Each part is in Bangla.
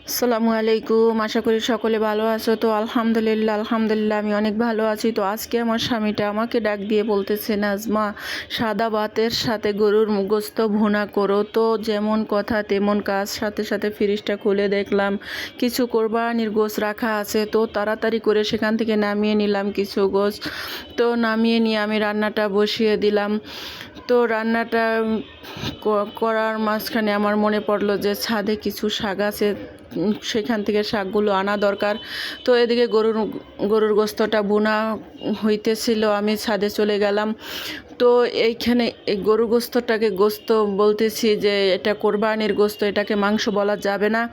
আসসালামু আলাইকুম। আশা করি সকলে ভালো আছো। তো আলহামদুলিল্লাহ আমি অনেক ভালো আছি। তো আজকে আমার স্বামীটা আমাকে ডাক দিয়ে বলতেছে, নাজমা, সাদা ভাতের সাথে গরুর গোস্ত ভুনা করো। তো যেমন কথা তেমন কাজ, সাথে সাথে ফ্রিজটা খুলে দেখলাম কিছু কোরবানির গোশ রাখা আছে। তো তাড়াতাড়ি করে সেখান থেকে নামিয়ে নিলাম কিছু গোশ। তো নামিয়ে নিয়ে আমি রান্নাটা বসিয়ে দিলাম। তো রান্নাটা করার মাঝখানে আমার মনে পড়লো যে ছাদে কিছু শাক আছে, সেখান থেকে শাকগুলো আনা দরকার। তো এদিকে গরুর গোস্তটা বোনা হইতেছিল, আমি ছাদে চলে গেলাম। তো এইখানে এই গরুর গোস্তটাকে গোস্ত বলতেছি যে এটা কোরবানির গোস্ত, এটাকে মাংস বলা যাবে না।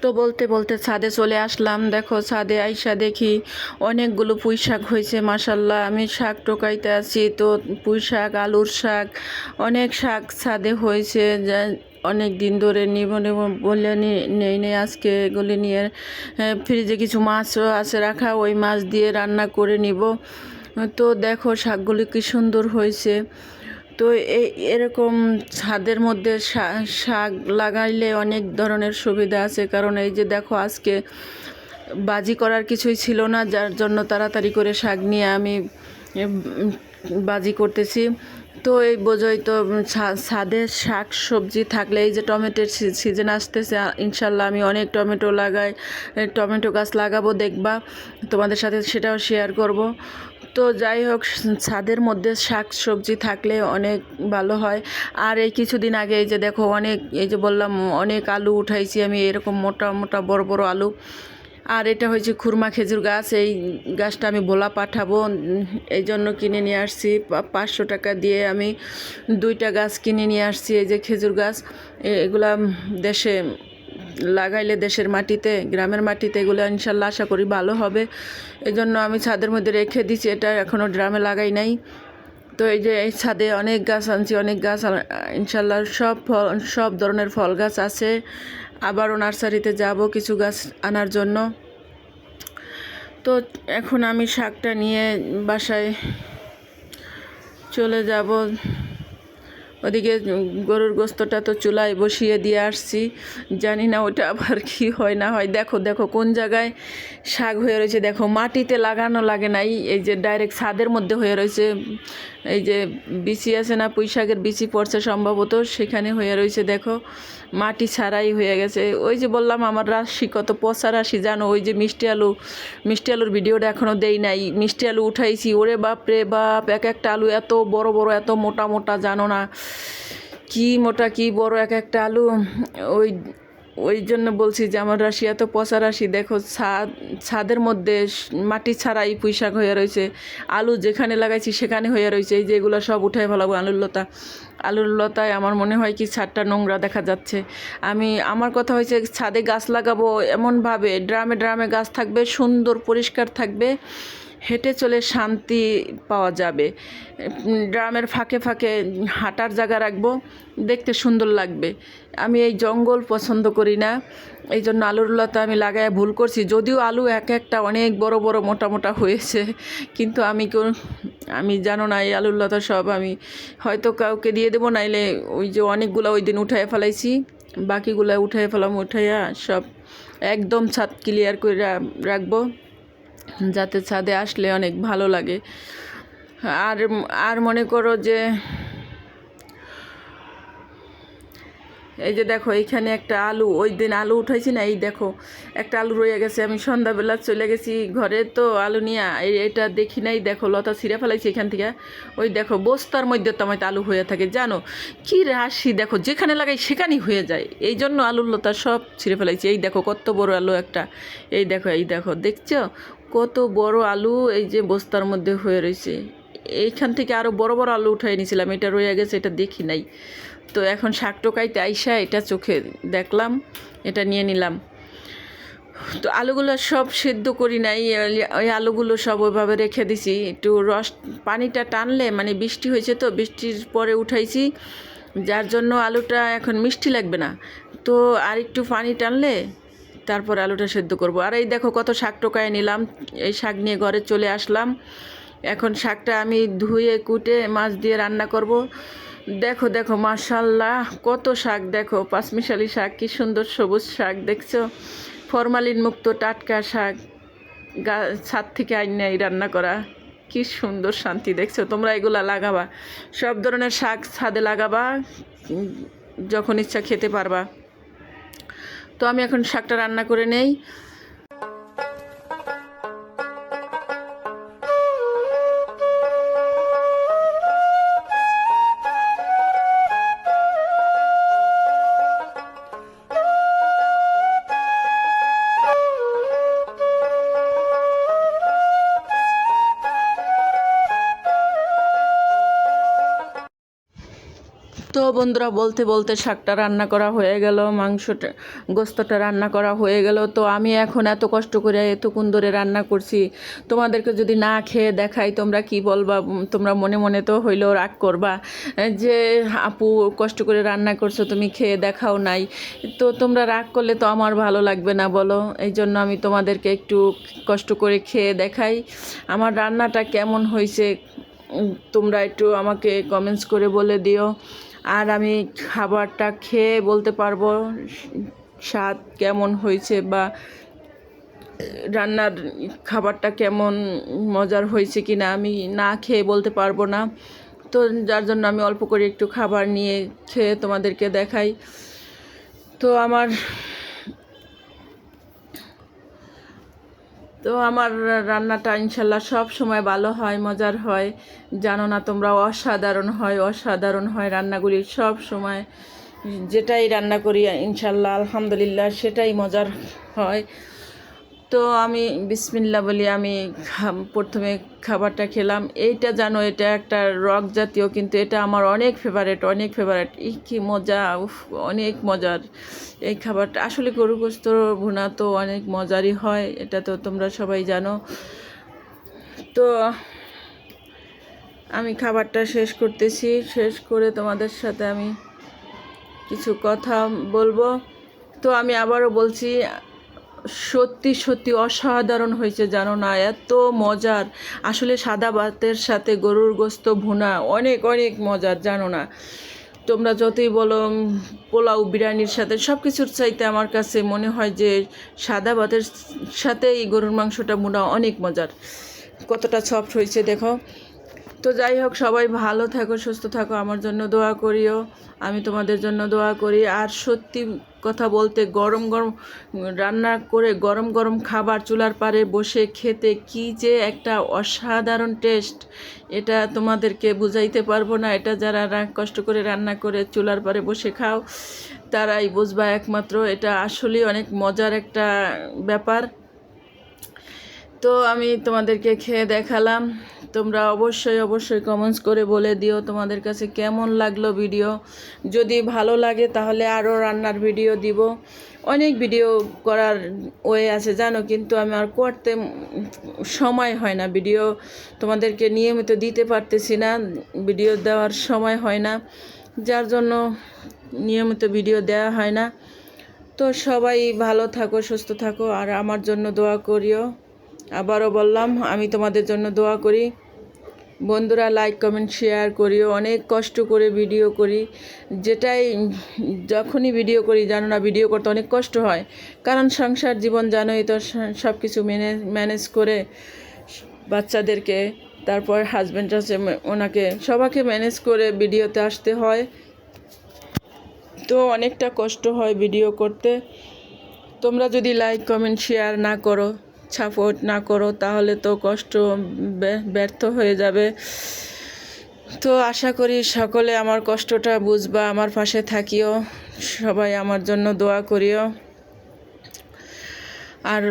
তো বলতে বলতে ছাদে চলে আসলাম। দেখো ছাদে আইসা দেখি অনেকগুলো পুঁই শাক হয়েছে, মাশাল্লাহ। আমি শাক টোকাইতে আছি, তো পুঁই শাক, আলুর শাক, অনেক শাক ছাদে হয়েছে। যা অনেক দিন ধরে নিব নেব বলে নেই আজকে এগুলি নিয়ে ফ্রিজে কিছু মাছও আছে রাখা, ওই মাছ দিয়ে রান্না করে নিব। তো দেখো শাকগুলি কি সুন্দর হয়েছে। তো এরকম ছাদের মধ্যে শাক লাগাইলে অনেক ধরনের সুবিধা আছে, কারণ এই যে দেখো আজকে বাজি করার কিছুই ছিল না, যার জন্য তাড়াতাড়ি করে শাক নিয়ে আমি বাজি করতেছি। তো এই বোঝোই তো, ছাদে শাক সবজি থাকলে, এই যে টমেটোর সিজন আসতেছে, ইনশাল্লাহ আমি অনেক টমেটো লাগাই, টমেটো গাছ লাগাবো, দেখবা তোমাদের সাথে সেটাও শেয়ার করব। তো যাই হোক, ছাদের মধ্যে শাক সবজি থাকলে অনেক ভালো হয়। আর এই কিছুদিন আগে এই যে দেখো অনেক, এই যে বললাম অনেক আলু উঠাইছি আমি, এরকম মোটা মোটা বড় বড় আলু। আর এটা হয়েছে খুরমা খেজুর গাছ, এই গাছটা আমি ভোলা পাঠাবো, এই জন্য কিনে নিয়ে আসছি। 500 টাকা দিয়ে আমি 2টা গাছ কিনে নিয়ে আসছি। এই যে খেজুর গাছ, এগুলা দেশে লাগাইলে, দেশের মাটিতে, গ্রামের মাটিতে, এগুলো ইনশাল্লাহ আশা করি ভালো হবে। এই জন্য আমি ছাদের মধ্যে রেখে দিচ্ছি, এটা এখনও ড্রামে লাগাই নাই। তো এই যে এই ছাদে অনেক গাছ আনছি, অনেক গাছ ইনশাল্লাহ সব ধরনের ফল গাছ আছে। আবারও নার্সারিতে যাব কিছু গাছ আনার জন্য। তো এখন আমি শাকটা নিয়ে বাসায় চলে যাব। ওদিকে গরুর গোস্তটা তো চুলায় বসিয়ে দিয়ে আসছি, জানি না ওটা আবার কি হয় না হয়। দেখো দেখো কোন জায়গায় শাক হয়ে রয়েছে, দেখো মাটিতে লাগানো লাগে নাই, এই যে ডাইরেক্ট ছাদের মধ্যে হয়ে রয়েছে। এই যে বিচি আছে না, পুঁই শাকের বিচি পড়ছে সম্ভবত, সেখানে হয়ে রয়েছে দেখো, মাটি ছাড়াই হয়ে গেছে। ওই যে বললাম আমার রাশি কত পচা রাশি জানো, ওই যে মিষ্টি আলুর ভিডিওটা এখনও দেই নাই, মিষ্টি আলু উঠাইছি, ওরে বাপ রে বাপ, এক একটা আলু এত বড় বড়, এত মোটা মোটা, জানো না কি মোটা কি বড় এক একটা আলু। ওই ওই জন্য বলছি যে আমার রাশি এত পচা রাশি। দেখো ছাদের মধ্যে মাটি ছাড়াই পুঁই শাক হয়ে রয়েছে, আলু যেখানে লাগাইছি সেখানে হয়ে রয়েছে। এই যে এগুলো সব উঠাই ফেলাবো, আলুর লতায় আমার মনে হয় কি ছাদটা নোংরা দেখা যাচ্ছে। আমার কথা হয়েছে ছাদে গাছ লাগাবো এমনভাবে, ড্রামে ড্রামে গাছ থাকবে, সুন্দর পরিষ্কার থাকবে, হেঁটে চলে শান্তি পাওয়া যাবে। ড্রামের ফাঁকে ফাঁকে হাঁটার জায়গা রাখবো, দেখতে সুন্দর লাগবে। আমি এই জঙ্গল পছন্দ করি না, এই জন্য আলুর লতা আমি লাগায় ভুল করছি। যদিও আলু এক একটা অনেক বড় বড় মোটা মোটা হয়েছে, কিন্তু আমি জানো না, এই আলুর লতা সব আমি হয়তো কাউকে দিয়ে দেবো, নাইলে ওই যে অনেকগুলো ওই দিন উঠায় ফেলাইছি, বাকিগুলো উঠায় ফেলাম, উঠাইয়া সব একদম ছাদ ক্লিয়ার করে রাখবো, যাতে ছাদে আসলে অনেক ভালো লাগে। আর মনে করো যে এই যে দেখো এইখানে একটা আলু, ওই দিন আলু উঠাইছি না, এই দেখো একটা আলু রয়ে গেছে। আমি সন্ধ্যাবেলা চলে গেছি ঘরে, তো আলু নিয়ে এটা দেখি নাই, দেখো লতা ছিঁড়ে ফেলাইছি এখান থেকে। ওই দেখো বস্তার মধ্যে তো আমার আলু হয়ে থাকে, জানো কি রাশি, দেখো যেখানে লাগাই সেখানেই হয়ে যায়, এই জন্য আলুর লতা সব ছিঁড়ে ফেলাইছি। এই দেখো কত বড় আলু একটা, এই দেখো দেখছো কত বড় আলু, এই যে বস্তার মধ্যে হয়ে রয়েছে। এইখান থেকে আরও বড় বড় আলু উঠাই নিয়েছিলাম, এটা রয়ে গেছে, এটা দেখি নাই। তো এখন শাক টোকাইতে আইসা এটা চোখে দেখলাম, এটা নিয়ে নিলাম। তো আলুগুলো সব সেদ্ধ করি নাই, ওই আলুগুলো সব ওইভাবে রেখে দিছি। একটু পানিটা টানলে, মানে বৃষ্টি হয়েছে তো, বৃষ্টির পরে উঠাইছি, যার জন্য আলুটা এখন মিষ্টি লাগবে না। তো আর একটু পানি টানলে তারপর আলুটা সেদ্ধ করব। আর এই দেখো কত শাক টোকায় নিলাম, এই শাক নিয়ে ঘরে চলে আসলাম। এখন শাকটা আমি ধুয়ে কুটে মাছ দিয়ে রান্না করব। দেখো মাশাল্লাহ কত শাক, দেখো পাঁচমিশালি শাক, কি সুন্দর সবুজ শাক, দেখছো ফরমালিন মুক্ত টাটকা শাক, ছাদ থেকে আইনাই রান্না করা, কি সুন্দর শান্তি। দেখছো তোমরা এগুলা লাগাবা, সব ধরনের শাক ছাদে লাগাবা, যখন ইচ্ছা খেতে পারবা। তো আমি এখন শাকটা রান্না করে নেই। তো বন্ধুরা বলতে বলতে শাকটা রান্না করা হয়ে গেল, গোস্তটা রান্না করা হয়ে গেল। তো আমি এখন এত কষ্ট করে এতক্ষণ ধরে রান্না করছি, তোমাদেরকে যদি না খেয়ে দেখাই তোমরা কি বলবা, তোমরা মনে মনে তো হইলেও রাগ করবা যে আপু কষ্ট করে রান্না করছো তুমি খেয়ে দেখাও নাই। তো তোমরা রাগ করলে তো আমার ভালো লাগবে না বলো, এই জন্য আমি তোমাদেরকে একটু কষ্ট করে খেয়ে দেখাই। আমার রান্নাটা কেমন হয়েছে তোমরা একটু আমাকে কমেন্টস করে বলে দিও, আর আমি খাবারটা খেয়ে বলতে পারবো স্বাদ কেমন হয়েছে, বা রান্নার খাবারটা কেমন মজার হয়েছে কি না আমি না খেয়ে বলতে পারবো না। তো যার জন্য আমি অল্প করে একটু খাবার নিয়ে খেয়ে তোমাদেরকে দেখাই। তো আমার রান্নাটা ইনশাল্লাহ সব সময় ভালো হয়, মজার হয়, জানো না তোমরা, অসাধারণ হয় রান্নাগুলি সব সময়। যেটাই রান্না করি ইনশাল্লাহ আলহামদুলিল্লাহ সেটাই মজার হয়। তো আমি বিসমিল্লাহ বলি, আমি প্রথমে খাবারটা খেলাম। এইটা জানো এটা একটা রক জাতীয়, কিন্তু এটা আমার অনেক ফেভারেট। কি মজা, অনেক মজার এই খাবারটা। আসলে গরু গোস্ত ভুনা তো অনেক মজারই হয়, এটা তো তোমরা সবাই জানো। তো আমি খাবারটা শেষ করতেছি, শেষ করে তোমাদের সাথে আমি কিছু কথা বলবো। তো আমি আবারও বলছি, সত্যি অসাধারণ হয়েছে, জানো না এত মজার। আসলে সাদা ভাতের সাথে গরুর গোস্ত ভুনা অনেক মজার, জানো না তোমরা যতই বলো পোলাও বিরিয়ানির সাথে সব কিছুর চাইতে আমার কাছে মনে হয় যে সাদা ভাতের সাথে এই গরুর মাংসটা ভুনা অনেক মজার। কতটা সফট হয়েছে দেখো। তো যাই হোক, সবাই ভালো থাকো, সুস্থ থাকো, আমার জন্য দোয়া করিও, আমি তোমাদের জন্য দোয়া করি। আর সত্যি কথা বলতে, গরম গরম রান্না করে গরম গরম খাবার চুলার পাড়ে বসে খেতে কি যে একটা অসাধারণ টেস্ট, এটা তোমাদেরকে বুঝাইতে পারবো না। এটা যারা কষ্ট করে রান্না করে চুলার পাড়ে বসে খাও, তারাই বুঝবা একমাত্র। এটা আসলেই অনেক মজার একটা ব্যাপার। তো আমি তোমাদেরকে খেয়ে দেখালাম। তোমরা অবশ্যই অবশ্যই কমেন্টস করে বলে দিও তোমাদের কাছে কেমন লাগলো ভিডিও। যদি ভালো লাগে তাহলে আরও রান্নার ভিডিও দিব। অনেক ভিডিও করার ওয়ে আছে জানো, কিন্তু আমার করতে সময় হয় না, ভিডিও তোমাদেরকে নিয়মিত দিতে পারতেছি না, ভিডিও দেওয়ার সময় হয় না, যার জন্য নিয়মিত ভিডিও দেওয়া হয় না। তো সবাই ভালো থাকো, সুস্থ থাকো, আর আমার জন্য দোয়া করিও। আবারও বললাম, আমি তোমাদের জন্য দোয়া করি। বন্ধুরা, লাইক কমেন্ট শেয়ার করিও। অনেক কষ্ট করে ভিডিও করি, যখনই ভিডিও করি জানো না, ভিডিও করতে অনেক কষ্ট হয়, কারণ সংসার জীবন জানোই তো, সব কিছু ম্যানেজ করে বাচ্চাদেরকে, তারপর হাজব্যান্ড আছে ওনাকে, সবাইকে ম্যানেজ করে ভিডিওতে আসতে হয়। তো অনেকটা কষ্ট হয় ভিডিও করতে। তোমরা যদি লাইক কমেন্ট শেয়ার না করো, সাপোর্ট না করো, তাহলে তো কষ্ট ব্যর্থ হয়ে যাবে। তো আশা করি সকলে আমার কষ্টটা বুঝবা, আমার পাশে থাকিও, সবাই আমার জন্য দোয়া করিও। আর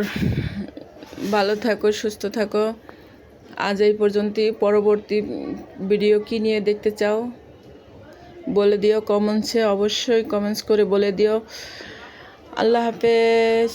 ভালো থাকো, সুস্থ থাকো। আজ এই পর্যন্তই। পরবর্তী ভিডিও কি নিয়ে দেখতে চাও বলে দিও কমেন্টসে, অবশ্যই কমেন্টস করে বলে দিও। আল্লাহ হাফেজ।